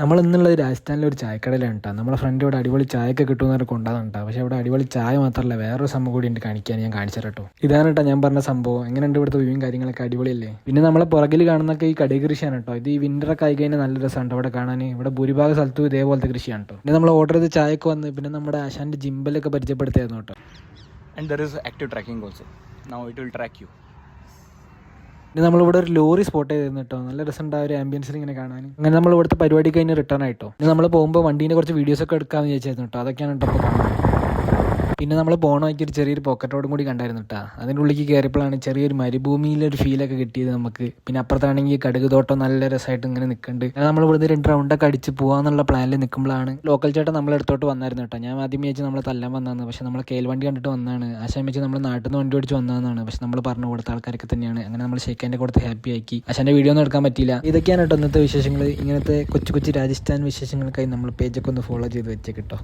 നമ്മൾ ഇന്നുള്ളത് രാജസ്ഥാനിലെ ഒരു ചായക്കടയിലാണ് കേട്ടോ. നമ്മുടെ ഫ്രണ്ട് ഇവിടെ അടിപൊളി ചായയൊക്കെ കിട്ടുമെന്ന് പറഞ്ഞ് കൊണ്ടുവന്നു കേട്ടോ. പക്ഷേ ഇവിടെ അടിപൊളി ചായ മാത്രമല്ല വേറൊരു സംഭവം കൂടി ഉണ്ട് കാണിക്കാൻ. ഞാൻ കാണിച്ചു കേട്ടോ. ഇതാണ് കേട്ടോ ഞാൻ പറഞ്ഞ സംഭവം. എങ്ങനെയുണ്ട് ഇവിടുത്തെ വ്യൂവും കാര്യങ്ങളൊക്കെ അടിപൊളിയല്ലേ. പിന്നെ നമ്മളെ പുറകിൽ കാണുന്നൊക്കെ ഈ കടുക് കൃഷിയാണ് കേട്ടോ. ഇത് ഈ വിന്ററൊക്കെ ആയി കഴിഞ്ഞാൽ നല്ല രസമുണ്ട് ഇവിടെ കാണാൻ. ഇവിടെ ഭൂരിഭാഗം സ്ഥലത്തും ഇതേപോലത്തെ കൃഷിയാണ് കേട്ടോ. പിന്നെ നമ്മൾ ഓർഡർ ചെയ്ത് ചായയൊക്കെ വന്ന് പിന്നെ നമ്മുടെ ആശാന്റെ ജിമ്പലൊക്കെ പരിചയപ്പെടുത്തിയായിരുന്നു കേട്ടോ. And there is active tracking also. Now it will track you. പിന്നെ നമ്മളിവിടെ ഒരു ലോറി സ്പോട്ട് ചെയ്തിരുന്നു കേട്ടോ. നല്ല രസമുണ്ട് ആ ഒരു ആംബിയൻസിൽ ഇങ്ങനെ കാണാൻ. അങ്ങനെ നമ്മൾ ഇവിടുത്തെ പരിപാടി കഴിഞ്ഞ് റിട്ടേൺ ആയിട്ടോ. പിന്നെ നമ്മൾ പോകുമ്പോൾ വണ്ടീൻ്റെ കുറച്ച് വീഡിയോസ് ഒക്കെ എടുക്കാമെന്ന് വിചാരിച്ചായിരുന്നു കേട്ടോ. അതൊക്കെയാണ് കേട്ടോ ഇപ്പോൾ കാണുന്നത്. പിന്നെ നമ്മൾ പോകണമെങ്കിൽ ഒരു ചെറിയൊരു പോക്കറ്റ് റോഡും കൂടി കണ്ടായിരുന്നു കേട്ടോ. അതിൻ്റെ ഉള്ളിലേക്ക് കയറിയപ്പോഴാണ് ചെറിയൊരു മരുഭൂമിയിലൊരു ഫീലൊക്കെ കിട്ടിയത് നമുക്ക്. പിന്നെ അപ്പുറത്താണെങ്കിൽ കടുക് തോട്ടം നല്ല രസമായിട്ട് ഇങ്ങനെ നിൽക്കുന്നുണ്ട്. അങ്ങനെ നമ്മൾ ഇവിടുന്ന് 2 റൗണ്ടൊക്കെ അടിച്ച് പോകാന്നുള്ള പ്ലാനിൽ നിൽക്കുമ്പോഴാണ് ലോക്കൽ ചേട്ടൻ നമ്മളെടുത്തോട്ട് വന്നായിരുന്നു കേട്ടോ. ഞാൻ ആദ്യം വെച്ച് നമ്മളെ തല്ലാൻ വന്നതാണ്. പക്ഷേ നമ്മളെ കേൽവണ്ടി കണ്ടിട്ട് വന്നതാണ്. ആശാൻ വെച്ച് നമ്മൾ നാട്ടിൽ നിന്ന് വണ്ടി ഓടിച്ച് വന്നതാണ്. പക്ഷേ നമ്മൾ പറഞ്ഞു കൊടുത്ത ആൾക്കാരൊക്കെ തന്നെയാണ്. അങ്ങനെ നമ്മൾ ഷെയ്ക്കാൻ്റെ കൊടുത്ത് ഹാപ്പി ആക്കി. ആശാൻ്റെ വീഡിയോ ഒന്നും എടുക്കാൻ പറ്റിയില്ല. ഇതൊക്കെയാണ് കേട്ടോ ഇന്നത്തെ വിശേഷങ്ങൾ. ഇങ്ങനത്തെ കൊച്ചു കൊച്ചു രാജസ്ഥാൻ വിശേഷങ്ങൾക്കായി നമ്മൾ പേജൊക്കെ ഒന്ന് ഫോളോ ചെയ്ത് വെച്ചേക്കിട്ടോ.